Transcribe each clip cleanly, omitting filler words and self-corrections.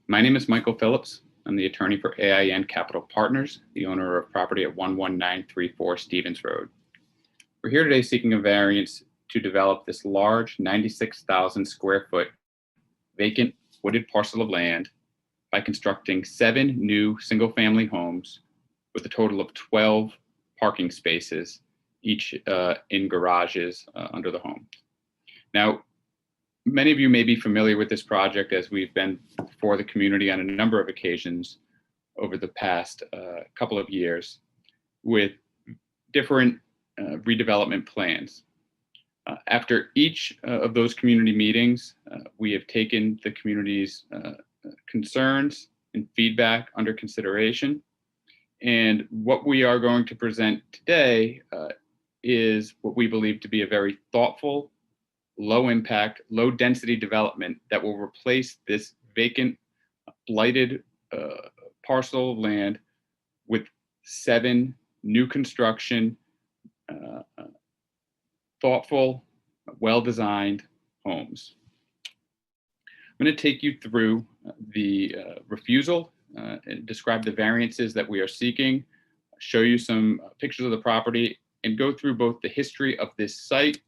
My name is Michael Phillips. I'm the attorney for AIN Capital Partners, the owner of property at 11934 Stevens Road. We're here today seeking a variance to develop this large 96,000 square foot vacant wooded parcel of land by constructing 7 new single-family homes with a total of 12 parking spaces, each in garages under the home. Now, many of you may be familiar with this project as we've been before the community on a number of occasions over the past couple of years with different redevelopment plans. After each of those community meetings, we have taken the community's concerns and feedback under consideration. And what we are going to present today is what we believe to be a very thoughtful, low impact, low density development that will replace this vacant, blighted parcel of land with 7 new construction, thoughtful, well-designed homes. I'm going to take you through the refusal and describe the variances that we are seeking, show you some pictures of the property, and go through both the history of this site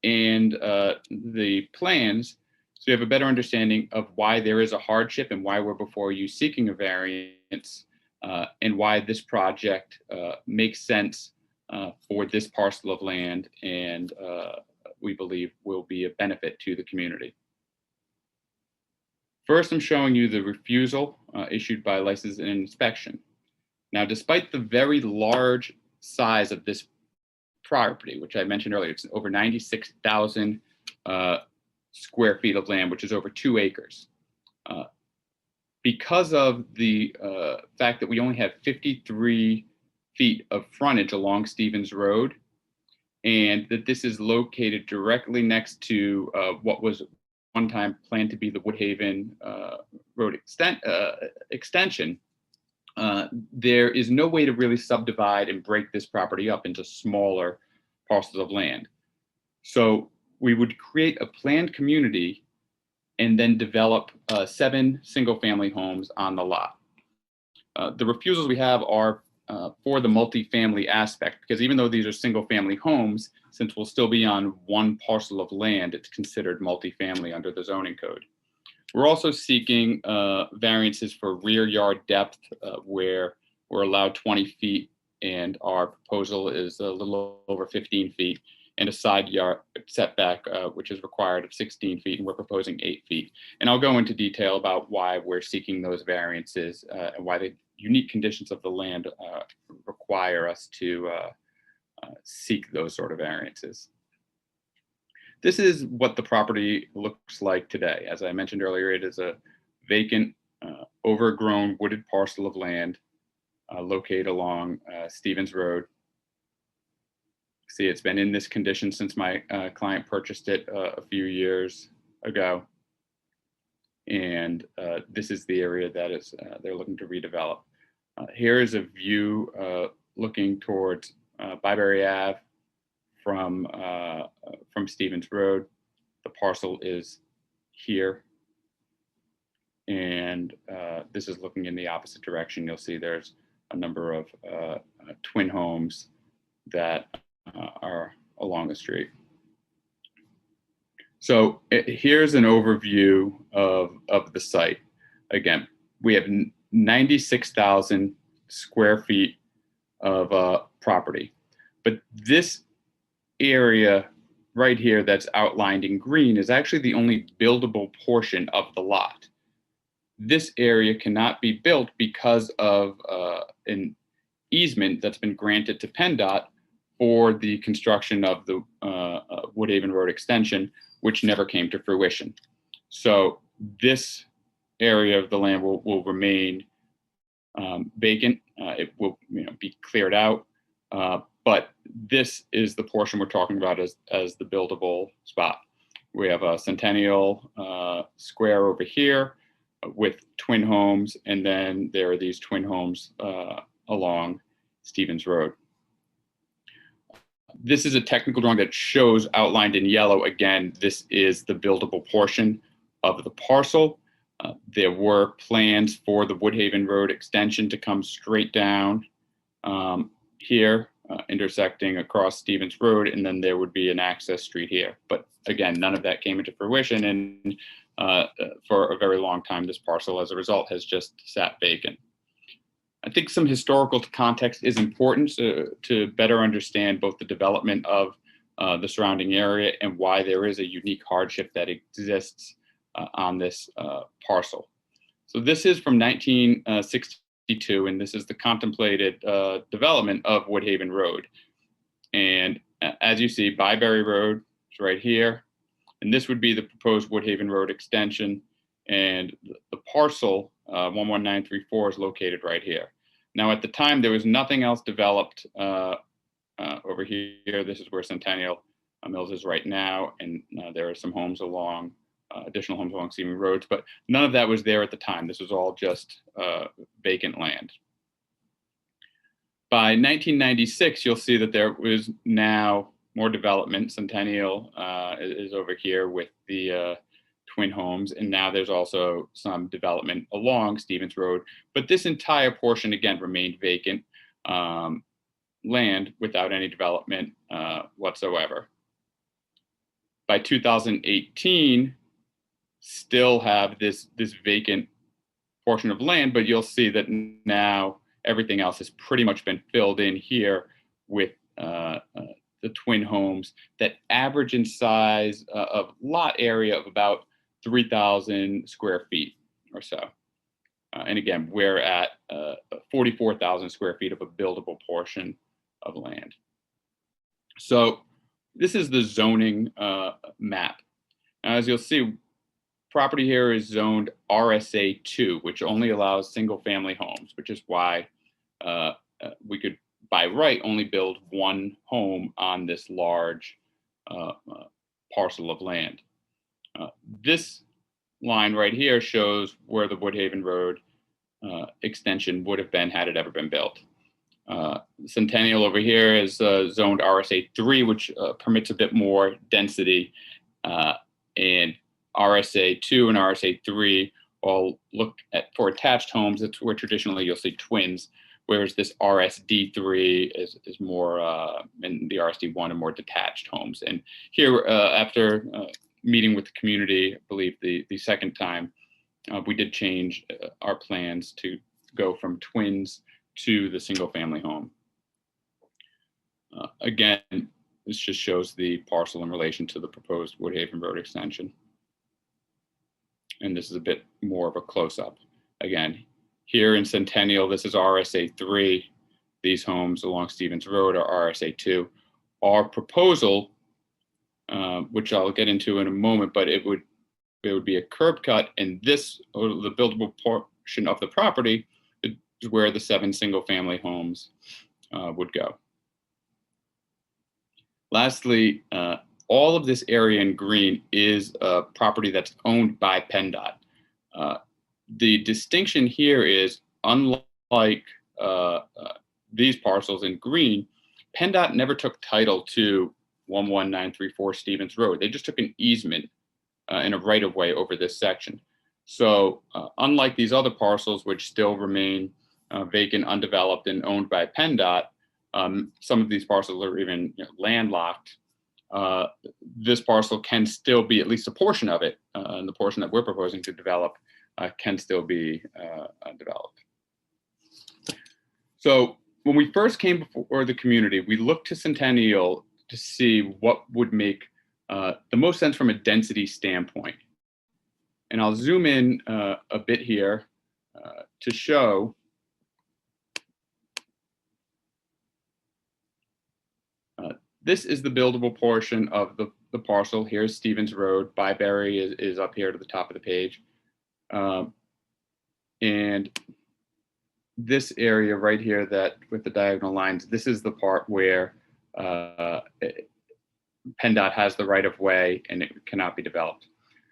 and the plans, so you have a better understanding of why there is a hardship and why we're before you seeking a variance, and why this project makes sense for this parcel of land and we believe will be a benefit to the community. First, I'm showing you the refusal issued by License and Inspection. Now, despite the very large size of this property, which I mentioned earlier, it's over 96,000 square feet of land, which is over 2 acres. Because of the fact that we only have 53 feet of frontage along Stevens Road, and that this is located directly next to what was one time planned to be the Woodhaven Road extension, there is no way to really subdivide and break this property up into smaller parcels of land. So we would create a planned community and then develop 7 single-family homes on the lot. The refusals we have are for the multifamily aspect, because even though these are single-family homes, since we'll still be on one parcel of land, it's considered multifamily under the zoning code. We're also seeking variances for rear yard depth, where we're allowed 20 feet, and our proposal is a little over 15 feet, and a side yard setback, which is required of 16 feet, and we're proposing 8 feet. And I'll go into detail about why we're seeking those variances and why the unique conditions of the land require us to seek those sort of variances. This is what the property looks like today. As I mentioned earlier, it is a vacant, overgrown wooded parcel of land located along Stevens Road. See, it's been in this condition since my client purchased it a few years ago. And this is the area that is they're looking to redevelop. Here is a view looking towards Byberry Ave from Stevens Road. The parcel is here, and this is looking in the opposite direction. You'll see there's a number of twin homes that are along the street. So here's an overview of the site. Again, we have 96,000 square feet of property, but this area right here that's outlined in green is actually the only buildable portion of the lot. This area cannot be built because of an easement that's been granted to PennDOT for the construction of the Woodhaven Road extension, which never came to fruition. So this area of the land will remain vacant. It will be cleared out. But this is the portion we're talking about as the buildable spot. We have a Centennial Square over here with twin homes, and then there are these twin homes along Stevens Road. This is a technical drawing that shows outlined in yellow. Again, this is the buildable portion of the parcel. There were plans for the Woodhaven Road extension to come straight down here, intersecting across Stevens Road, and then there would be an access street here. But again, none of that came into fruition, and for a very long time, this parcel, as a result, has just sat vacant. I think some historical context is important to better understand both the development of the surrounding area and why there is a unique hardship that exists on this parcel. So this is from 1962, and this is the contemplated development of Woodhaven Road. And as you see, Byberry Road is right here, and this would be the proposed Woodhaven Road extension, and the parcel 11934 is located right here. Now, at the time, there was nothing else developed over here. This is where Centennial Mills is right now, and there are some homes along, additional homes along Stevens Roads, but none of that was there at the time. This was all just vacant land. By 1996, you'll see that there was now more development. Centennial is over here with the twin homes, and now there's also some development along Stevens Road, but this entire portion again remained vacant land without any development whatsoever. By 2018, still have this vacant portion of land, but you'll see that now everything else has pretty much been filled in here with the twin homes that average in size of lot area of about 3,000 square feet or so. And again, we're at 44,000 square feet of a buildable portion of land. So this is the zoning map. Now, as you'll see, property here is zoned RSA 2, which only allows single family homes, which is why we could, by right, only build one home on this large parcel of land. This line right here shows where the Woodhaven Road extension would have been had it ever been built. Centennial over here is zoned RSA 3, which permits a bit more density, and RSA 2 and RSA 3 all look at for attached homes. That's where traditionally you'll see twins, whereas this RSD 3 is more, and the RSD 1 are more detached homes. And here, after meeting with the community, I believe the second time, we did change our plans to go from twins to the single family home. Again, this just shows the parcel in relation to the proposed Woodhaven Road extension. And this is a bit more of a close-up. Again, here in Centennial, this is RSA 3. These homes along Stevens Road are RSA 2. Our proposal, which I'll get into in a moment, but it would be a curb cut, and this, or the buildable portion of the property, is where the 7 single-family homes would go. Lastly, all of this area in green is a property that's owned by PennDOT. The distinction here is, unlike these parcels in green, PennDOT never took title to 11934 Stevens Road. They just took an easement in a right-of-way over this section. So unlike these other parcels, which still remain vacant, undeveloped, and owned by PennDOT, some of these parcels are even landlocked. This parcel can still be, at least a portion of it, and the portion that we're proposing to develop can still be developed. So when we first came before the community, we looked to Centennial to see what would make the most sense from a density standpoint. And I'll zoom in a bit here to show this is the buildable portion of the parcel. Here's Stevens Road. Byberry is up here to the top of the page. And this area right here, that with the diagonal lines, this is the part where PennDOT has the right of way and it cannot be developed.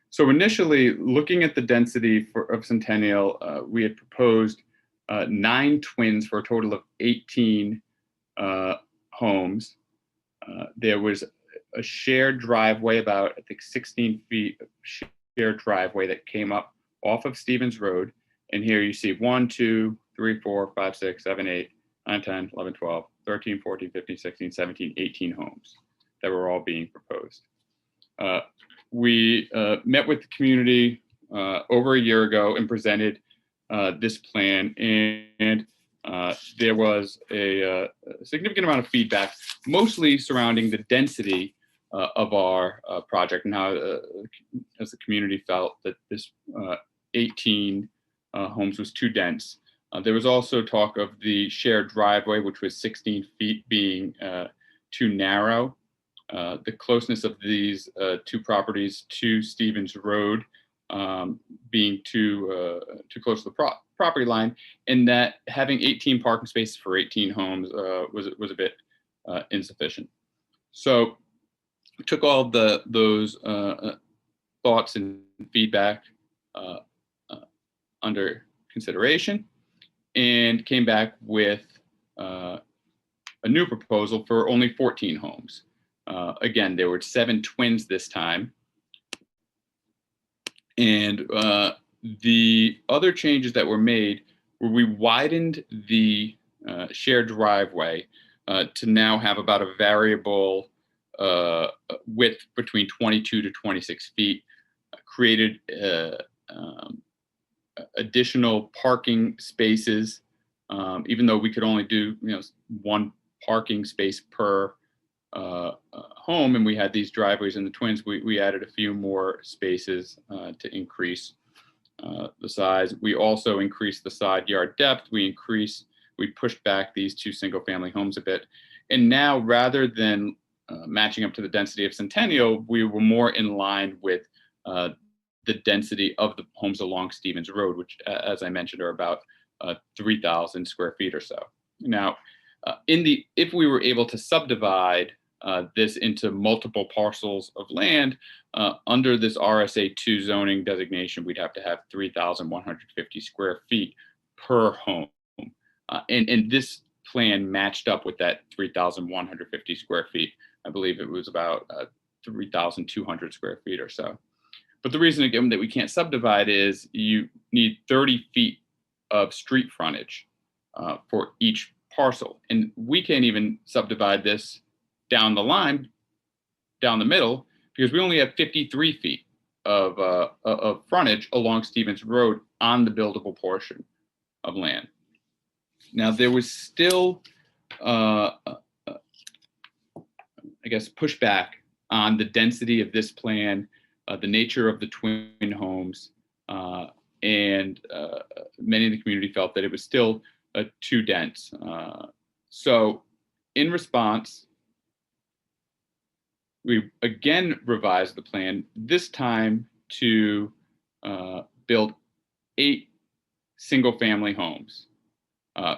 So initially, looking at the density of Centennial, we had proposed 9 twins for a total of 18 homes. There was a shared driveway, about I think 16 feet of shared driveway that came up off of Stevens Road. And here you see 1, 2, 3, 4, 5, 6, 7, 8, 9, 10, 11, 12, 13, 14, 15, 16, 17, 18 homes that were all being proposed. We met with the community over a year ago and presented this plan, and there was a significant amount of feedback, mostly surrounding the density of our project and how, as the community felt that this 18 homes was too dense. There was also talk of the shared driveway, which was 16 feet, being too narrow. The closeness of these two properties to Stevens Road being too close to the property line, and that having 18 parking spaces for 18 homes was a bit insufficient. So we took all of those thoughts and feedback under consideration and came back with a new proposal for only 14 homes. Again, there were 7 twins this time. And the other changes that were made were we widened the shared driveway to now have about a variable width between 22 to 26 feet, created additional parking spaces, even though we could only do 1 parking space per home, and we had these driveways in the twins. We added a few more spaces to increase the size. We also increased the side yard depth. We pushed back these 2 single family homes a bit, and now rather than matching up to the density of Centennial, we were more in line with the density of the homes along Stevens Road, which, as I mentioned, are about 3,000 square feet or so. Now, if we were able to subdivide this into multiple parcels of land under this RSA2 zoning designation, we'd have to have 3,150 square feet per home. And this plan matched up with that 3,150 square feet. I believe it was about 3,200 square feet or so. But the reason, again, that we can't subdivide is you need 30 feet of street frontage for each parcel. And we can't even subdivide this down the line, down the middle, because we only have 53 feet of frontage along Stevens Road on the buildable portion of land. Now, there was still, I guess, pushback on the density of this plan, the nature of the twin homes, and many in the community felt that it was still too dense. So in response, we again revised the plan, this time to build 8 single-family homes.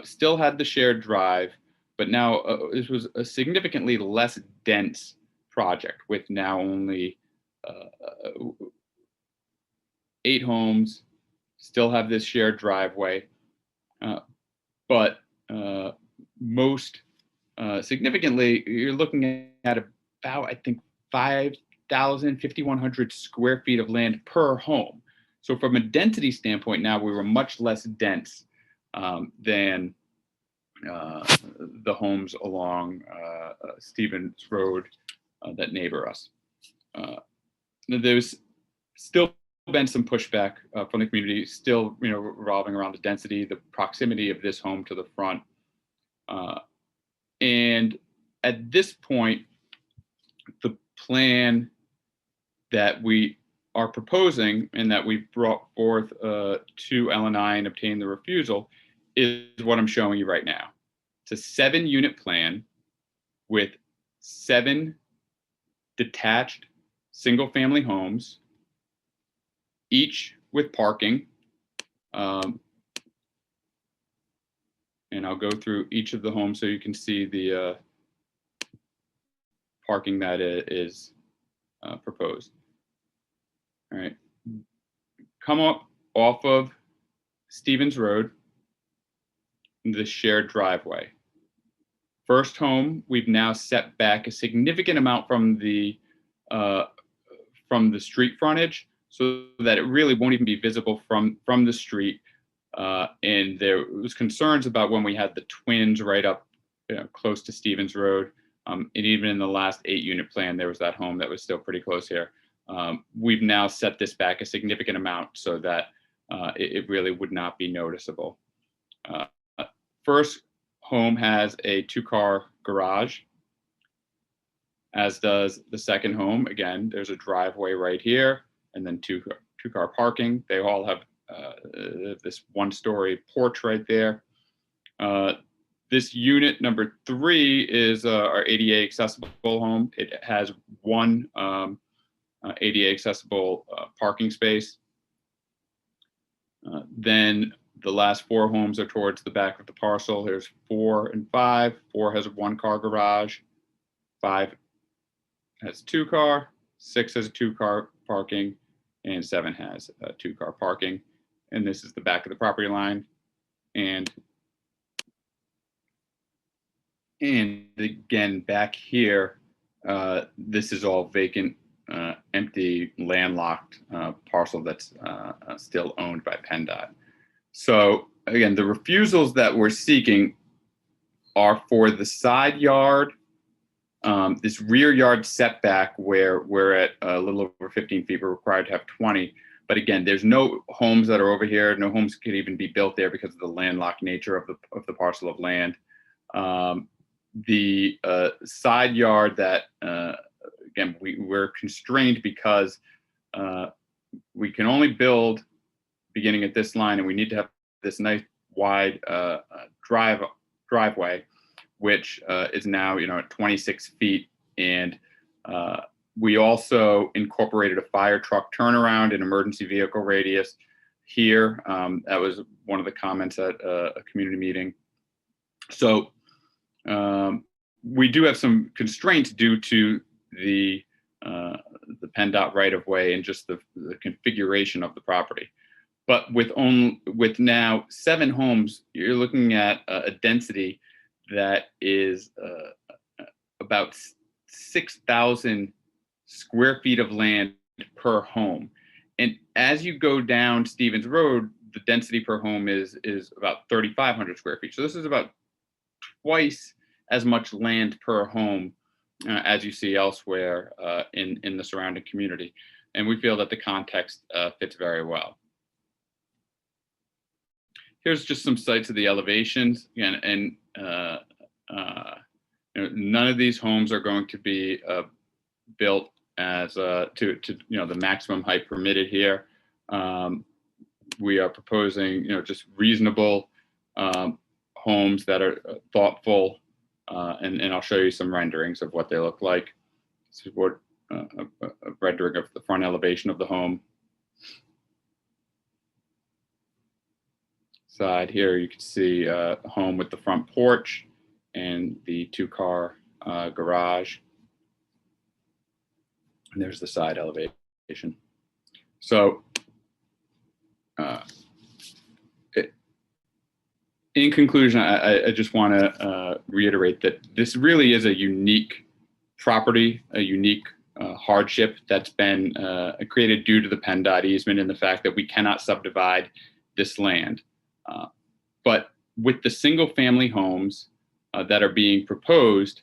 Still had the shared drive, but now this was a significantly less dense project, with now only 8 homes, still have this shared driveway, but most significantly, you're looking at about, I think, 5,100 square feet of land per home. So from a density standpoint, now we were much less dense than the homes along Stevens Road that neighbor us. There's still been some pushback from the community, still revolving around the density, the proximity of this home to the front. And at this point, the plan that we are proposing and that we've brought forth to LNI and obtained the refusal is what I'm showing you right now. It's a 7-unit plan with 7 detached single-family homes, each with parking. And I'll go through each of the homes so you can see the parking that is proposed. All right. Come up off of Stevens Road, the shared driveway. First home, we've now set back a significant amount from the street frontage, so that it really won't even be visible from the street. And there was concerns about when we had the twins right up close to Stevens Road. And even in the last 8-unit plan, there was that home that was still pretty close here. We've now set this back a significant amount so that it really would not be noticeable. First home has a 2-car garage, as does the second home. Again, there's a driveway right here, and then two-car parking. They all have this 1-story porch right there. This unit number 3 is our ADA accessible home. It has 1 ADA accessible parking space. Then the last 4 homes are towards the back of the parcel. There's 4 and 5. 4 has a 1-car garage. 5 has 2-car. 6 has a 2-car parking, and 7 has a 2-car parking. And this is the back of the property line. And again, back here, this is all vacant, empty, landlocked parcel that's still owned by PennDOT. So again, the refusals that we're seeking are for the side yard, this rear yard setback where we're at a little over 15 feet, we're required to have 20. But again, there's no homes that are over here. No homes could even be built there because of the landlocked nature of the parcel of land. The side yard that, again, we're constrained because we can only build beginning at this line, and we need to have this nice wide driveway, which is now at 26 feet. And we also incorporated a fire truck turnaround and emergency vehicle radius here. That was one of the comments at a community meeting. So we do have some constraints due to the PennDOT right-of-way and just the configuration of the property. But with now 7 homes, you're looking at a density that is about 6,000 square feet of land per home. And as you go down Stevens Road, the density per home is about 3,500 square feet. So this is about twice as much land per home as you see elsewhere in the surrounding community. And we feel that the context fits very well. Here's just some sites of the elevations. Again, and none of these homes are going to be built as to the maximum height permitted here. We are proposing just reasonable homes that are thoughtful, and I'll show you some renderings of what they look like. This is what a rendering of the front elevation of the home. Side here, you can see a home with the front porch and the 2-car garage. And there's the side elevation. So in conclusion, I just want to reiterate that this really is a unique property, a unique hardship that's been created due to the PennDOT easement and the fact that we cannot subdivide this land. But with the single-family homes that are being proposed,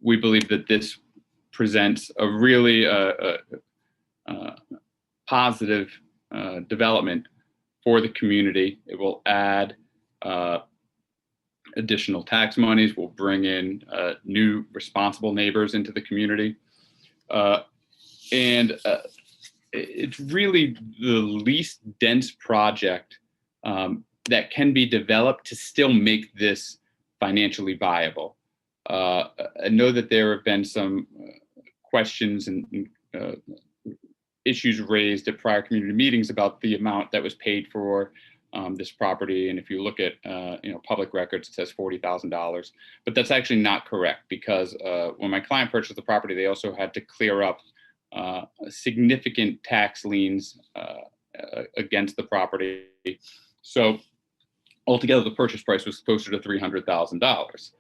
we believe that this presents a really positive development for the community. It will add additional tax monies, will bring in new responsible neighbors into the community. And it's really the least dense project that can be developed to still make this financially viable. I know that there have been some questions and issues raised at prior community meetings about the amount that was paid for this property. And if you look at public records, it says $40,000, but that's actually not correct, because when my client purchased the property, they also had to clear up significant tax liens against the property. So altogether, the purchase price was closer to $300,000.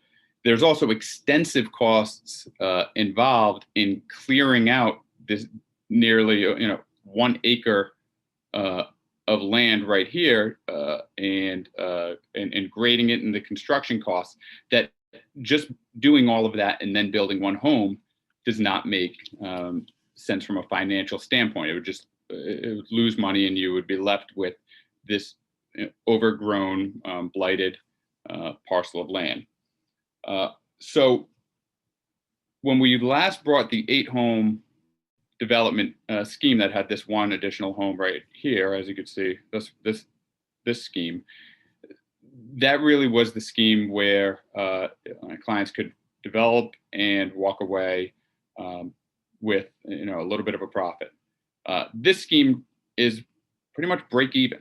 There's also extensive costs involved in clearing out nearly 1 acre of land right here, and grading it and the construction costs, that just doing all of that and then building one home does not make sense from a financial standpoint. It would lose money, and you would be left with this overgrown, blighted parcel of land. So when we last brought the 8-home development scheme that had this one additional home right here, as you can see, this scheme, that really was the scheme where my clients could develop and walk away with a little bit of a profit. This scheme is pretty much break even.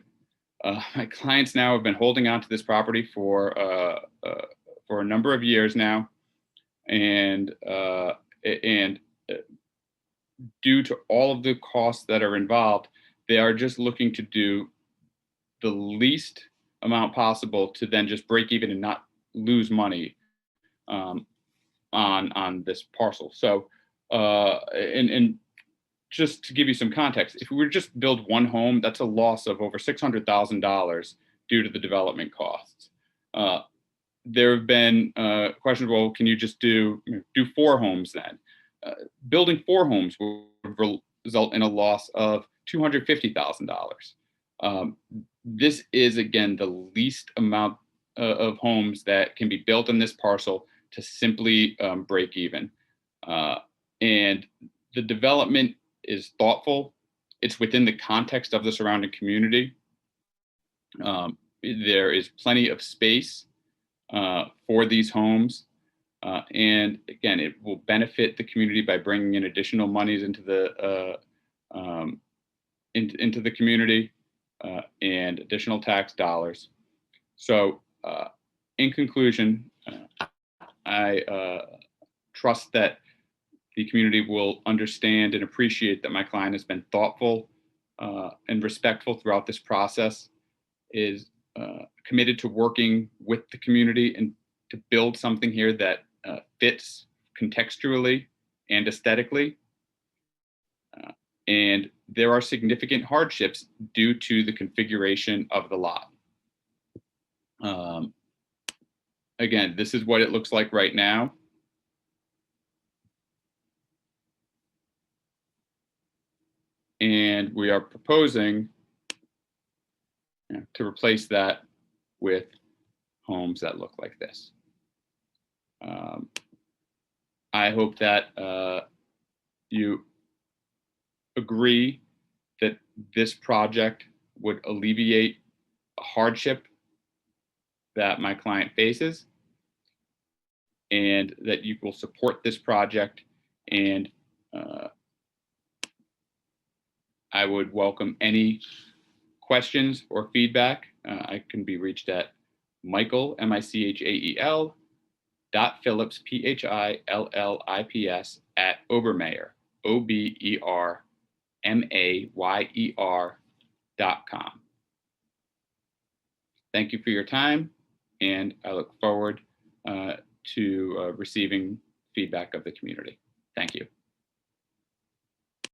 My clients now have been holding on to this property for a number of years now, and due to all of the costs that are involved, they are just looking to do the least amount possible to then just break even and not lose money on this parcel. So, and just to give you some context, if we were just build one home, that's a loss of over $600,000 due to the development costs. There have been questions, well, can you just do 4 homes then? Building 4 homes will result in a loss of $250,000. This is, again, the least amount of homes that can be built in this parcel to simply break even. And the development is thoughtful. It's within the context of the surrounding community. There is plenty of space for these homes. And again, it will benefit the community by bringing in additional monies into the community and additional tax dollars. So, in conclusion, I trust that the community will understand and appreciate that my client has been thoughtful and respectful throughout this process, is committed to working with the community and to build something here that fits contextually and aesthetically. And there are significant hardships due to the configuration of the lot. Again, this is what it looks like right now. And we are proposing to replace that with homes that look like this. I hope that you agree that this project would alleviate a hardship that my client faces, and that you will support this project. And I would welcome any questions or feedback. I can be reached at Michael, Michael, .Phillips, PHILLIPS, @Obermayer, OBERMAYER.com. Thank you for your time, and I look forward to receiving feedback of the community. Thank you.